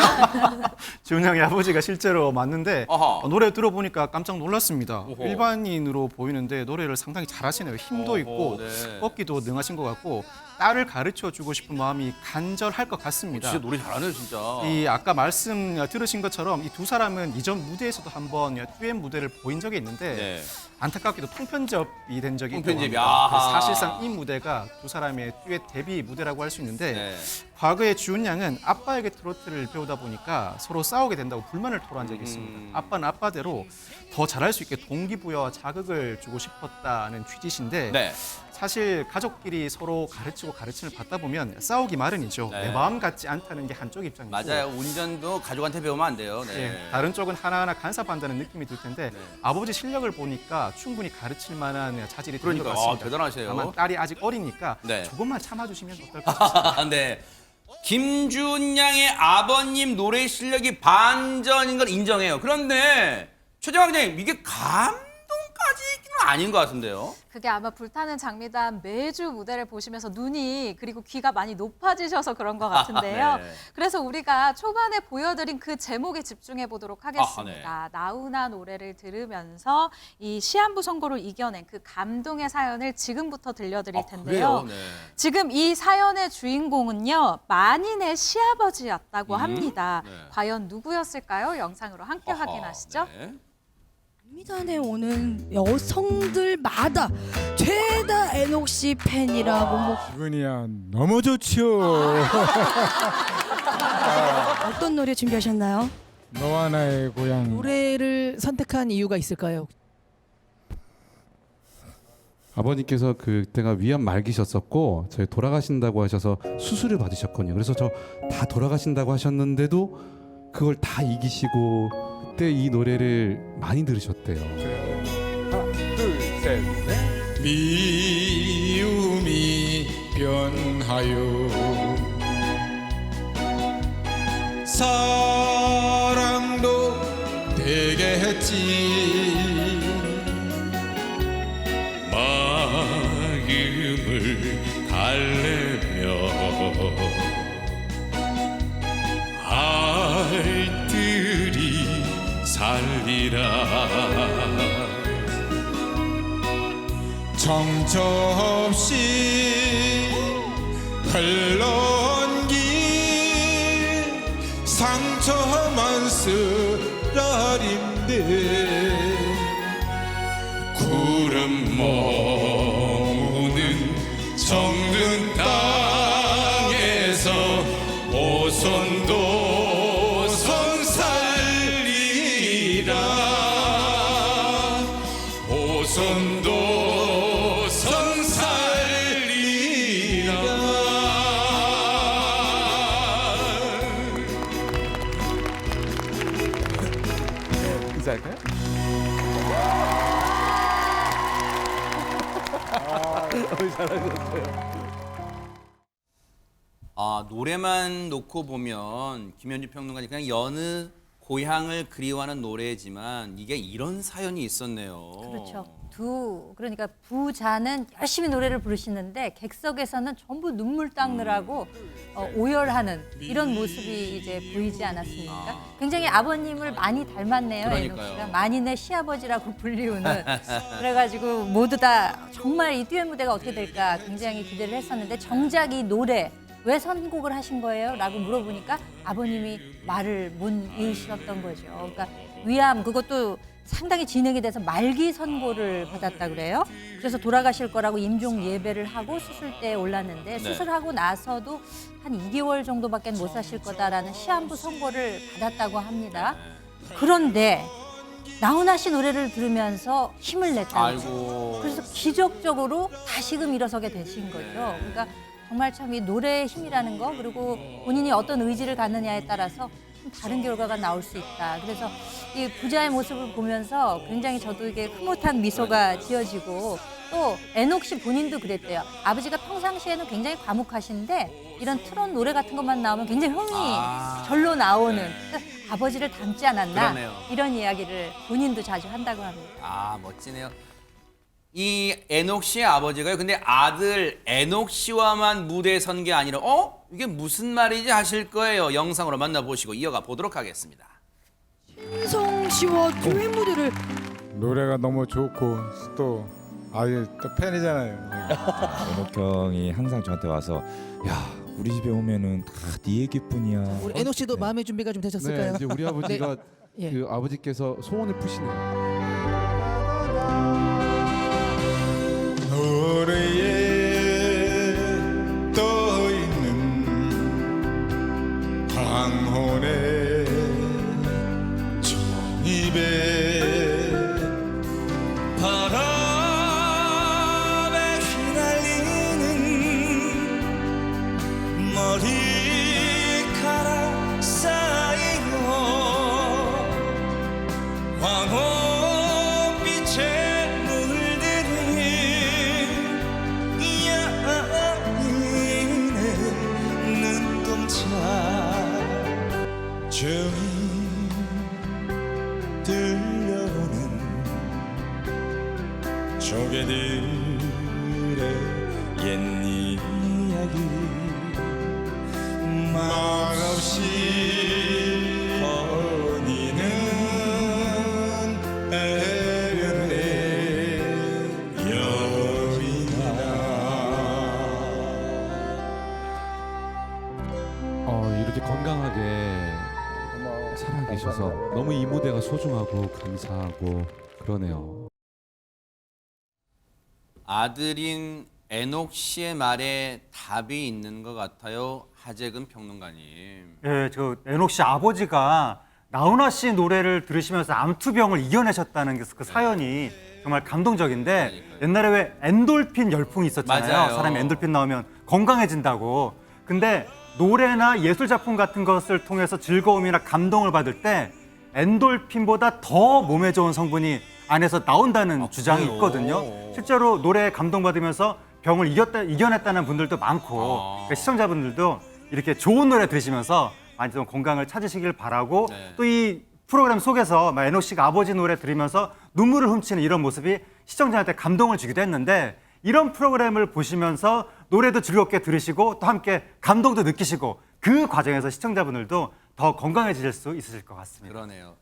주은 양의 아버지가 실제로 맞는데 노래 들어보니까 깜짝 놀랐습니다. 어허. 일반인으로 보이는데 노래를 상당히 잘하시네요. 힘도 어허, 있고 네. 꺾기도 능하신 것 같고 딸을 가르쳐주고 싶은 마음이 간절할 것 같습니다. 진짜 노래 잘하네요 진짜. 이 아까 말씀 들으신 것처럼 이 두 사람은 이전 무대에서도 한번 듀엣 무대를 보인 적이 있는데 네. 안타깝게도 통편접이 된 적이 있다고 통편집이, 합니다. 그래서 아하. 사실상 이 무대가 두 사람의 듀엣 데뷔 무대라고 할 수 있는데 네. 과거에 주은 양은 아빠에게 트로트를 배우다 보니까 서로 싸우게 된다고 불만을 토로한 적이 있습니다. 아빠는 아빠대로 더 잘할 수 있게 동기부여와 자극을 주고 싶었다는 취지신데 네. 사실 가족끼리 서로 가르치고 가르침을 받다 보면 싸우기 마련이죠. 네. 내 마음 같지 않다는 게 한쪽 입장이고 맞아요. 운전도 가족한테 배우면 안 돼요. 네. 예, 다른 쪽은 하나하나 간섭한다는 느낌이 들 텐데 아버지 실력을 보니까 충분히 가르칠 만한 자질이 된 것 그러니까, 같습니다. 대단하세요. 다만 딸이 아직 어리니까 네. 조금만 참아주시면 어떨까 싶습니다. 네. 김주은 양의 아버님 노래 실력이 반전인 걸 인정해요. 그런데 최정학 장님 이게 감동까지는 아닌 것 같은데요. 그게 아마 불타는 장미단 매주 무대를 보시면서 눈이 그리고 귀가 많이 높아지셔서 그런 것 같은데요. 네. 그래서 우리가 초반에 보여드린 그 제목에 집중해 보도록 하겠습니다. 아, 네. 나훈아 노래를 들으면서 이 시한부 선고를 이겨낸 그 감동의 사연을 지금부터 들려드릴 텐데요. 그래요? 네. 지금 이 사연의 주인공은요. 만인의 시아버지였다고 합니다. 네. 과연 누구였을까요? 영상으로 함께 어허, 확인하시죠. 네. 미단에 오는 여성들마다 죄다 애녹 씨 팬이라고 뭐 기분이야 너무 좋죠. 어떤 노래 준비하셨나요? 너와 나의 고향. 노래를 선택한 이유가 있을까요? 아버님께서 그때가 위암 말기셨었고 저희 돌아가신다고 하셔서 수술을 받으셨거든요. 그래서 저 다 돌아가신다고 하셨는데도 그걸 다 이기시고 그때 이 노래를 많이 들으셨대요. 하나, 둘, 셋, 넷. 미움이 변하여 사랑도 되겠지. 마음을 달래며 알뜰히 살리라. 정처 없이 흘러온 길 상처만 쓰라린데 구름 머무는 정든 땅에서 오손도 오손도 성살리라. 인사할까요? 잘하셨어요. 노래만 놓고 보면 김현주 평론가님 그냥 여느 고향을 그리워하는 노래지만 이게 이런 사연이 있었네요. 그렇죠. 그러니까 부자는 열심히 노래를 부르시는데 객석에서는 전부 눈물 닦느라고 오열하는 이런 모습이 이제 보이지 않았습니까? 굉장히 아버님을 많이 닮았네요. 에녹 씨가 만인의 시아버지라고 불리우는. 그래가지고 모두 다 정말 이 듀엣 무대가 어떻게 될까 굉장히 기대를 했었는데 정작 이 노래 왜 선곡을 하신 거예요? 라고 물어보니까 아버님이 말을 못 이으셨던 거죠. 그러니까 위암 그것도 상당히 진행이 돼서 말기 선고를 받았다 그래요. 그래서 돌아가실 거라고 임종 예배를 하고 수술대에 올랐는데 수술하고 나서도 한 2개월 정도밖에 못 사실 거다라는 시한부 선고를 받았다고 합니다. 그런데 나훈아 씨 노래를 들으면서 힘을 냈다는 거죠. 그래서 기적적으로 다시금 일어서게 되신 거죠. 그러니까 정말 참 이 노래의 힘이라는 거 그리고 본인이 어떤 의지를 갖느냐에 따라서 좀 다른 결과가 나올 수 있다. 그래서 이 부자의 모습을 보면서 굉장히 저도 이게 흐뭇한 미소가 지어지고 또 에녹 씨 본인도 그랬대요. 아버지가 평상시에는 굉장히 과묵하신데 이런 트롯 노래 같은 것만 나오면 굉장히 흥이 절로 나오는 그러니까 아버지를 닮지 않았나 그러네요. 이런 이야기를 본인도 자주 한다고 합니다. 아, 멋지네요. 이 에녹 씨의 아버지가요. 근데 아들 에녹 씨와만 무대에 선 게 아니라 이게 무슨 말이지 하실 거예요. 영상으로 만나보시고 이어가 보도록 하겠습니다. 신성 씨와 듀엣 무대를 노래가 너무 좋고 또 아유 또 팬이잖아요. 에녹 형이 항상 저한테 와서 야 우리 집에 오면은 다 네 얘기뿐이야. 우리 에녹 씨도 마음의 준비가 좀 되셨을까요? 네, 이제 우리 아버지가 네. 그 아버지께서 소원을 푸시네요. 노래에 떠있는 황혼의 종입에 바람에 휘날리는 머리카락 사이로 황혼빛에 저기 들려오는 조개들의 옛 이야기 말없이 거니는 애련의 여인아. 이렇게 건강하게 살아계셔서 너무 이 무대가 소중하고 감사하고 그러네요. 아들인 에녹 씨의 말에 답이 있는 것 같아요. 하재근 평론가님. 예, 저 에녹 씨 아버지가 나훈아 씨 노래를 들으시면서 암투병을 이겨내셨다는 그 사연이 정말 감동적인데 옛날에 왜 엔돌핀 열풍이 있었잖아요. 맞아요. 사람이 엔돌핀 나오면 건강해진다고. 근데 노래나 예술 작품 같은 것을 통해서 즐거움이나 감동을 받을 때 엔돌핀보다 더 몸에 좋은 성분이 안에서 나온다는 주장이 있거든요. 실제로 노래에 감동받으면서 병을 이겨냈다는 분들도 많고 그러니까 시청자분들도 이렇게 좋은 노래 들으시면서 많이 좀 건강을 찾으시길 바라고 또 이 프로그램 속에서 에녹 씨가 아버지 노래 들으면서 눈물을 훔치는 이런 모습이 시청자한테 감동을 주기도 했는데 이런 프로그램을 보시면서 노래도 즐겁게 들으시고 또 함께 감동도 느끼시고 그 과정에서 시청자분들도 더 건강해지실 수 있으실 것 같습니다. 그러네요.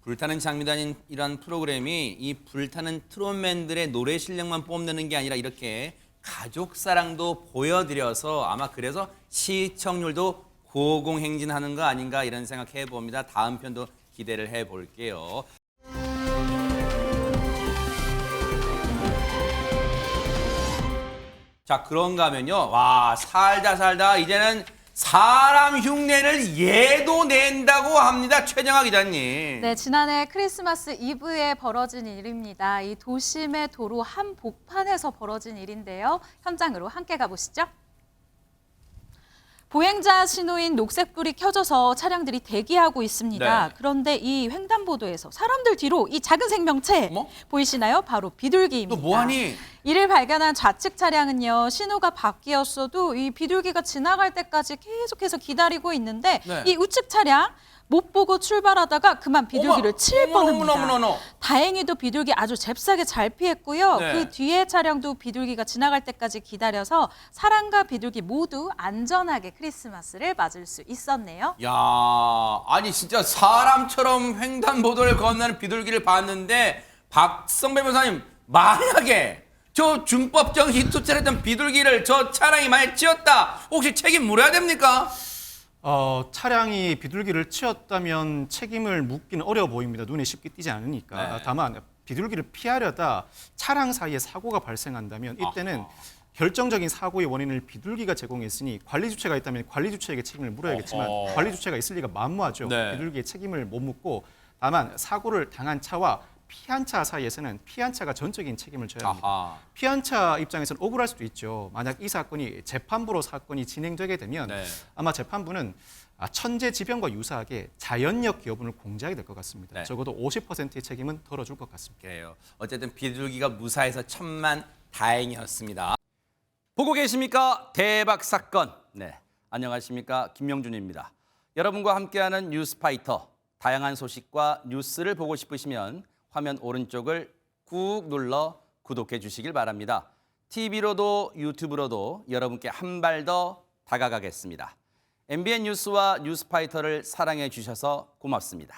불타는 장미단이란 프로그램이 이 불타는 트롯맨들의 노래 실력만 뽐내는 게 아니라 이렇게 가족 사랑도 보여드려서 아마 그래서 시청률도 고공행진하는 거 아닌가 이런 생각해 봅니다. 다음 편도 기대를 해 볼게요. 자, 그런가 하면요. 와, 살다 이제는 사람 흉내를 얘도 낸다고 합니다. 최정아 기자님. 네, 지난해 크리스마스 이브에 벌어진 일입니다. 이 도심의 도로 한복판에서 벌어진 일인데요. 현장으로 함께 가보시죠. 보행자 신호인 녹색불이 켜져서 차량들이 대기하고 있습니다. 네. 그런데 이 횡단보도에서 사람들 뒤로 이 작은 생명체 보이시나요? 바로 비둘기입니다. 또 뭐하니? 이를 발견한 좌측 차량은요. 신호가 바뀌었어도 이 비둘기가 지나갈 때까지 계속해서 기다리고 있는데 네. 이 우측 차량 못 보고 출발하다가 그만 비둘기를 칠 뻔합니다. 어머나. 다행히도 비둘기 아주 잽싸게 잘 피했고요. 네. 그 뒤에 차량도 비둘기가 지나갈 때까지 기다려서 사람과 비둘기 모두 안전하게 크리스마스를 맞을 수 있었네요. 야, 아니 진짜 사람처럼 횡단보도를 건너는 비둘기를 봤는데 박성배 변호사님, 만약에 저 준법정 히토체했던 비둘기를 저 차량이 만약 치었다, 혹시 책임 물어야 됩니까? 차량이 비둘기를 치었다면 책임을 묻기는 어려워 보입니다. 눈에 쉽게 띄지 않으니까. 네. 다만 비둘기를 피하려다 차량 사이에 사고가 발생한다면 이때는 결정적인 사고의 원인을 비둘기가 제공했으니 관리 주체가 있다면 관리 주체에게 책임을 물어야겠지만 관리 주체가 있을 리가 만무하죠. 네. 비둘기의 책임을 못 묻고 다만 사고를 당한 차와 피한 차 사이에서는 피한 차가 전적인 책임을 져야 합니다. 아하. 피한 차 입장에서는 억울할 수도 있죠. 만약 이 사건이 재판부로 사건이 진행되게 되면 네. 아마 재판부는 천재지변과 유사하게 자연력 여부를 공개하게 될 것 같습니다. 네. 적어도 50%의 책임은 덜어줄 것 같습니다. 그래요. 어쨌든 비둘기가 무사해서 천만 다행이었습니다. 보고 계십니까? 대박 사건. 네, 안녕하십니까? 김명준입니다. 여러분과 함께하는 뉴스파이터. 다양한 소식과 뉴스를 보고 싶으시면 화면 오른쪽을 꾹 눌러 구독해 주시길 바랍니다. TV로도 유튜브로도 여러분께 한 발 더 다가가겠습니다. MBN 뉴스와 뉴스파이터를 사랑해 주셔서 고맙습니다.